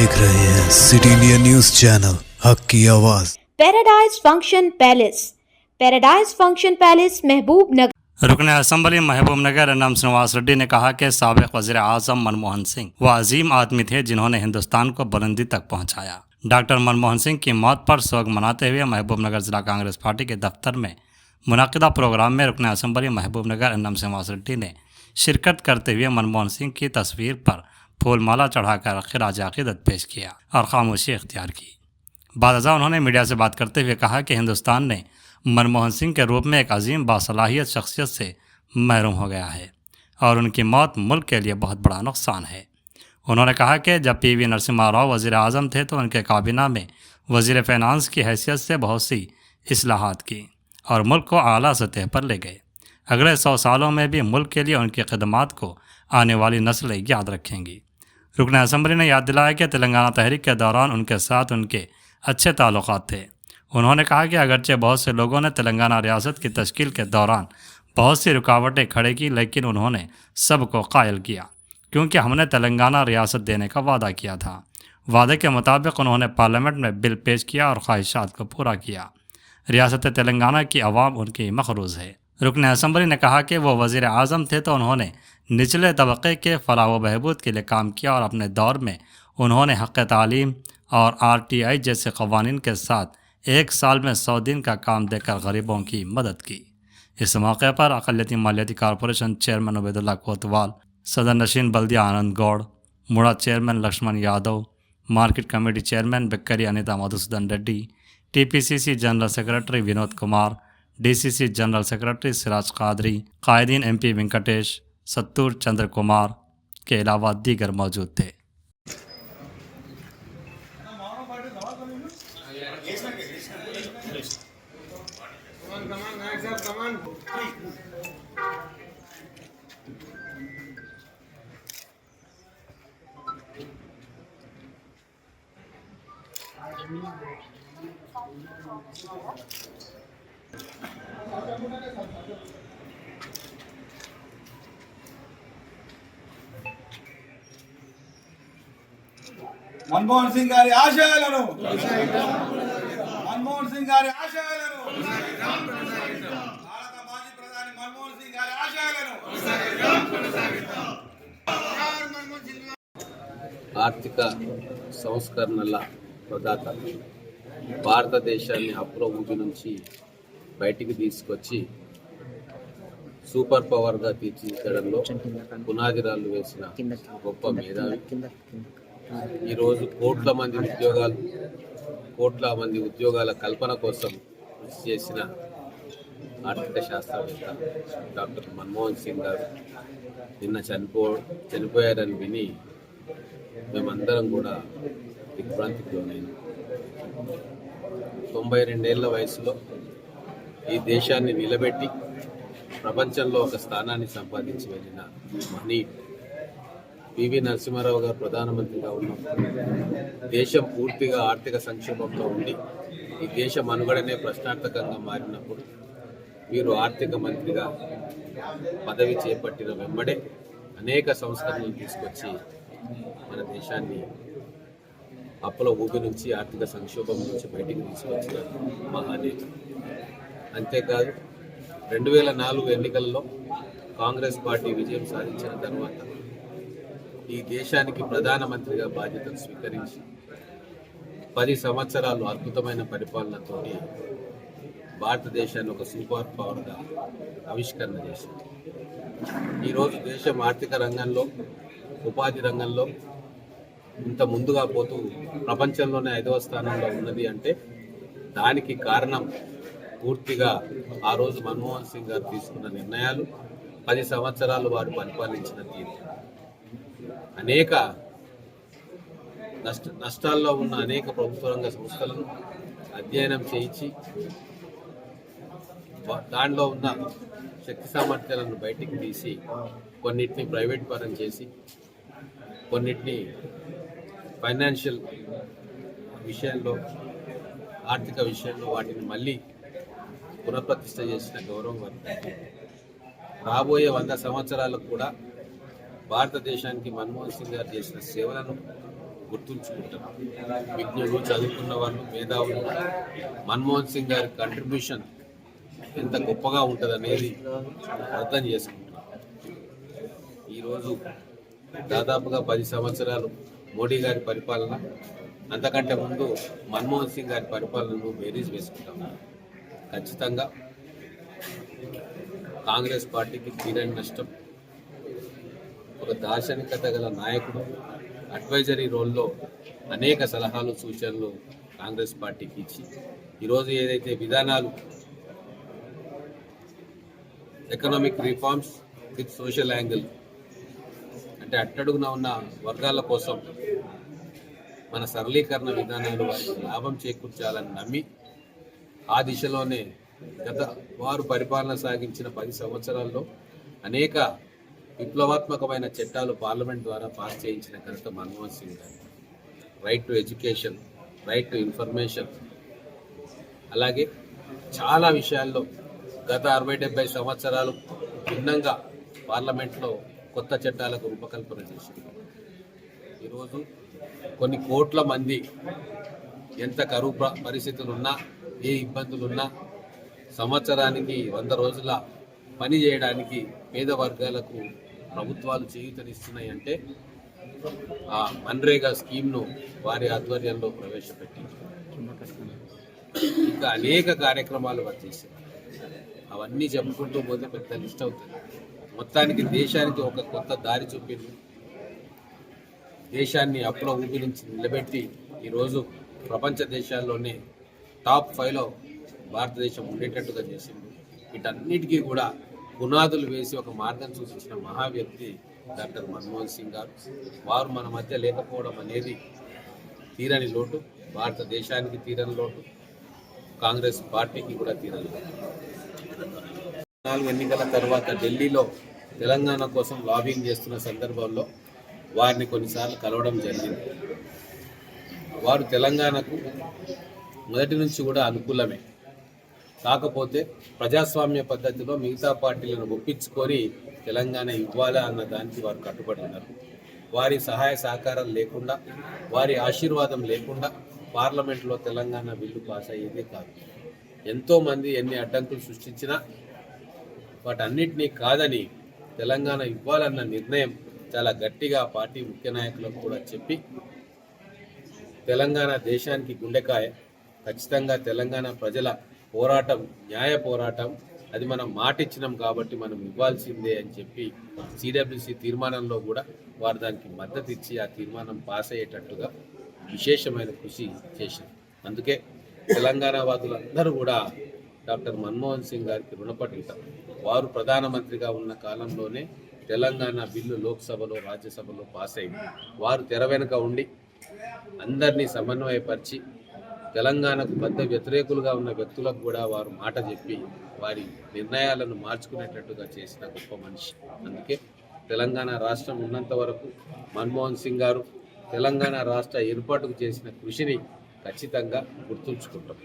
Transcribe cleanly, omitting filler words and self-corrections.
देख रहे हैं सिटी इंडिया न्यूज चैनल हक की आवाज। पैराडाइज फंक्शन पैलेस महबूब नगर। रुकन असम्बली महबूब नगर एनएम श्रीनिवास रेड्डी ने कहा कि साबिक वज़ीर आज़म मनमोहन सिंह वो अजीम आदमी थे जिन्होंने हिंदुस्तान को बुलंदी तक पहुंचाया। डॉक्टर मनमोहन सिंह की मौत पर शोक मनाते हुए महबूब नगर जिला कांग्रेस पार्टी के दफ्तर में मुनाकिदा प्रोग्राम में रुकन असम्बली महबूब नगर एनएम श्रीनिवास रेड्डी ने शिरकत करते हुए मनमोहन सिंह की तस्वीर पर फूलमाला चढ़ाकर खिराज अकीदत पेश किया और खामोशी इख्तियार की। बाद उन्होंने मीडिया से बात करते हुए कहा कि हिंदुस्तान ने मनमोहन सिंह के रूप में एक अजीम बासलाहियत शख्सियत से महरूम हो गया है और उनकी मौत मुल्क के लिए बहुत बड़ा नुकसान है। उन्होंने कहा कि जब पीवी नरसिम्हा राव वज़ीर आज़म थे तो उनके काबीना में वज़ीर फ़ाइनेंस की हैसियत से बहुत सी इस्लाहात की और मुल्क को आला सतह पर ले गए। अगले 100 सालों में भी मुल्क के लिए उनकी खदमात को आने वाली नस्लें याद रखेंगी। रुकन असम्बली ने याद दिलाया कि तेलंगाना तहरीक के दौरान उनके साथ उनके अच्छे ताल्लुकात थे। उन्होंने कहा कि अगरचे बहुत से लोगों ने तेलंगाना रियासत की तश्कील के दौरान बहुत सी रुकावटें खड़ी की, लेकिन उन्होंने सबको कायल किया क्योंकि हमने तेलंगाना रियासत देने का वादा किया था। वादे के मुताबिक उन्होंने पार्लियामेंट में बिल पेश किया और ख्वाहिशात को पूरा किया। रियासत तेलंगाना की आवाम उनकी मखरूज़ है। रुकन असम्बली ने कहा कि वो वज़ीर आज़म थे तो उन्होंने निचले तबक़े के फलाह व बहबूद के लिए काम किया और अपने दौर में उन्होंने हक़ तालीम और RTI जैसे क़वानीन के साथ 1 साल में 100 दिन का काम देकर गरीबों की मदद की। इस मौके पर अक़लियती मालियाती कॉरपोरेशन चेयरमैन उबैदुल्लाह कोतवाल, सदर नशीन बल्दिया Anand Goud, MUDA chairman Lakshman Yadav, market committee chairman Bikkari Anitha Madhusudan Reddy, TPCC general secretary Vinod Kumar, DCC general secretary Siraj Quadri, कायदीन MP वेंकटेश, सत्तूर चंद्र कुमार के अलावा दीगर मौजूद थे। मनमोहन सिंह गारी आशयाలను मनमोहन सिंह गारी आशयाలను భారత మాజీ ప్రధాని मनमोहन सिंह గారి ఆశయాలను ఆర్థిక సంస్కరణల ప్రదాత భారతదేశాన్ని అప్పుల ఊబి నుంచి బయటికి తీసుకొచ్చి సూపర్ పవర్గా తీర్చిదిద్దడంలో పునాదిరాలు వేసిన గొప్ప మేధావి. ఈరోజు కోట్ల మంది ఉద్యోగాల కల్పన కోసం కృషి చేసిన ఆర్థిక శాస్త్రవేత్త డాక్టర్ మన్మోహన్ సింగ్ గారు నిన్న చనిపోయారని విని మేమందరం కూడా దిగ్భ్రాంతికి లోనైనాం. 92 ఏళ్ల వయసులో ఈ దేశాన్ని నిలబెట్టి ప్రపంచంలో ఒక స్థానాన్ని సంపాదించి వెళ్ళిన మహనీయుడు పివి నరసింహారావు గారు ప్రధానమంత్రిగా ఉన్నప్పుడు దేశం పూర్తిగా ఆర్థిక సంక్షోభంలో ఉండి ఈ దేశ మనుగడనే ప్రశ్నార్థకంగా మారినప్పుడు వీరు ఆర్థిక మంత్రిగా పదవి చేపట్టిన వెంబడే అనేక సంస్కరణలు తీసుకొచ్చి మన దేశాన్ని అప్పుల ఊబి నుంచి ఆర్థిక సంక్షోభం నుంచి బయటికి తీసుకొచ్చిన మహానేత. అంతేకాదు 2004 ఎన్నికల్లో కాంగ్రెస్ పార్టీ విజయం సాధించిన తర్వాత ఈ దేశానికి ప్రధానమంత్రిగా బాధ్యతలు స్వీకరించి 10 సంవత్సరాలు అద్భుతమైన పరిపాలనతో భారతదేశాన్ని ఒక సూపర్ పవర్గా ఆవిష్కరణ చేసింది. ఈరోజు దేశం ఆర్థిక రంగంలో, ఉపాధి రంగంలో ఇంత ముందుగా పోతూ ప్రపంచంలోనే 5వ స్థానంలో ఉన్నది అంటే దానికి కారణం పూర్తిగా ఆ రోజు మన్మోహన్ సింగ్ గారు తీసుకున్న నిర్ణయాలు, 10 సంవత్సరాలు వారు పరిపాలించిన తీరు. అనేక నష్టాల్లో ఉన్న అనేక ప్రభుత్వ రంగ సంస్థలను అధ్యయనం చేయించి దానిలో ఉన్న శక్తి సామర్థ్యాలను బయటికి తీసి కొన్నిటిని ప్రైవేట్ పరం చేసి కొన్నిటిని ఫైనాన్షియల్ విషయంలో, ఆర్థిక విషయంలో వాటిని మళ్ళీ పునఃప్రతిష్ఠ చేసిన గౌరవం వారికి. రాబోయే 100 సంవత్సరాలకు కూడా భారతదేశానికి మన్మోహన్ సింగ్ గారు చేసిన సేవలను గుర్తుంచుకుంటారు. విజ్ఞులు, చదువుకున్న వాళ్ళు, మేధావులు మన్మోహన్ సింగ్ గారి కంట్రిబ్యూషన్ ఎంత గొప్పగా ఉంటుంది అనేది అర్థం చేసుకుంటారు. ఈరోజు దాదాపుగా 10 సంవత్సరాలు మోడీ గారి పరిపాలన, అంతకంటే ముందు మన్మోహన్ సింగ్ గారి పరిపాలనను బేరీజ్ వేసుకుంటాం. ఖచ్చితంగా కాంగ్రెస్ పార్టీకి తీరని నష్టం. ఒక దార్శనికత గల నాయకుడు అడ్వైజరీ రోల్లో అనేక సలహాలు, సూచనలు కాంగ్రెస్ పార్టీకి ఇచ్చి ఈరోజు ఏదైతే విధానాలు economic reforms with social angle అంటే అట్టడుగున ఉన్న వర్గాల కోసం మన సరళీకరణ విధానాలు వారికి లాభం చేకూర్చాలని నమ్మి ఆ దిశలోనే గత వారు పరిపాలన సాగించిన 10 సంవత్సరాల్లో అనేక విప్లవాత్మకమైన చట్టాలు పార్లమెంట్ ద్వారా పాస్ చేయించిన ఘనత మన్మోహన్ సింగ్ గారు. Right to education, right to information, అలాగే చాలా విషయాల్లో గత 60-70 సంవత్సరాలు భిన్నంగా పార్లమెంట్లో కొత్త చట్టాలకు రూపకల్పన చేసింది. ఈరోజు కొన్ని కోట్ల మంది ఎంత కరువు పరిస్థితులున్నా, ఏ ఇబ్బందులున్నా సంవత్సరానికి 100 రోజుల పని చేయడానికి పేద వర్గాలకు ప్రభుత్వాలు చేయూతనిస్తున్నాయి అంటే ఆ మన్రేగా స్కీమ్ను వారి ఆధ్వర్యంలో ప్రవేశపెట్టి ఇంకా అనేక కార్యక్రమాలు వర్తిస్తాయి. అవన్నీ చెప్పుకుంటూ పోతే పెద్ద లిస్ట్ అవుతుంది. మొత్తానికి దేశానికి ఒక కొత్త దారి చూపింది. దేశాన్ని అప్పుల ఊపి నుంచి నిలబెట్టి ఈరోజు ప్రపంచ దేశాల్లోనే టాప్ 5లో భారతదేశం ఉండేటట్టుగా చేసింది. వీటన్నిటికీ కూడా పునాదులు వేసి ఒక మార్గం సూచించిన మహా వ్యక్తి డాక్టర్ మన్మోహన్ సింగ్ గారు. వారు మన మధ్య లేకపోవడం అనేది తీరని లోటు, భారతదేశానికి తీరని లోటు, కాంగ్రెస్ పార్టీకి కూడా తీరని లోటు. 4 ఎన్నికల తర్వాత ఢిల్లీలో తెలంగాణ కోసం లాబింగ్ చేస్తున్న సందర్భంలో వారిని కొన్నిసార్లు కలవడం జరిగింది. వారు తెలంగాణకు మొదటి నుంచి కూడా అనుకూలమే. కాకపోతే ప్రజాస్వామ్య పద్ధతిలో మిగతా పార్టీలను ఒప్పించుకొని తెలంగాణ ఇవ్వాలా అన్న దానికి వారు కట్టుబడి ఉన్నారు. వారి సహాయ సహకారం లేకుండా, వారి ఆశీర్వాదం లేకుండా పార్లమెంట్లో తెలంగాణ బిల్లు పాస్ అయ్యేదే కాదు. ఎంతోమంది ఎన్ని అడ్డంకులు సృష్టించినా వాటన్నిటినీ కాదని తెలంగాణ ఇవ్వాలన్న నిర్ణయం చాలా గట్టిగా పార్టీ ముఖ్య నాయకులకు కూడా చెప్పి తెలంగాణ దేశానికి గుండెకాయ, ఖచ్చితంగా తెలంగాణ ప్రజల పోరాటం న్యాయ పోరాటం, అది మనం మాట ఇచ్చినాం కాబట్టి మనం ఇవ్వాల్సిందే అని చెప్పి సిడబ్ల్యూసి తీర్మానంలో కూడా వారు దానికి మద్దతు ఇచ్చి ఆ తీర్మానం పాస్ అయ్యేటట్టుగా విశేషమైన కృషి చేశారు. అందుకే తెలంగాణ వాదులందరూ కూడా డాక్టర్ మన్మోహన్ సింగ్ గారికి రుణపడి ఉంటారు. వారు ప్రధానమంత్రిగా ఉన్న కాలంలోనే తెలంగాణ బిల్లు లోక్సభలో, రాజ్యసభలో పాస్ అయింది. వారు తెర వెనుక ఉండి అందరినీ సమన్వయపరిచి తెలంగాణకు బద్ద వ్యతిరేకులుగా ఉన్న వ్యక్తులకు కూడా వారు మాట చెప్పి వారి నిర్ణయాలను మార్చుకునేటట్టుగా చేసిన గొప్ప మనిషి. అందుకే తెలంగాణ రాష్ట్రం ఉన్నంత వరకు మన్మోహన్ సింగ్ గారు తెలంగాణ రాష్ట్ర ఏర్పాటుకు చేసిన కృషిని ఖచ్చితంగా గుర్తుంచుకుంటాం.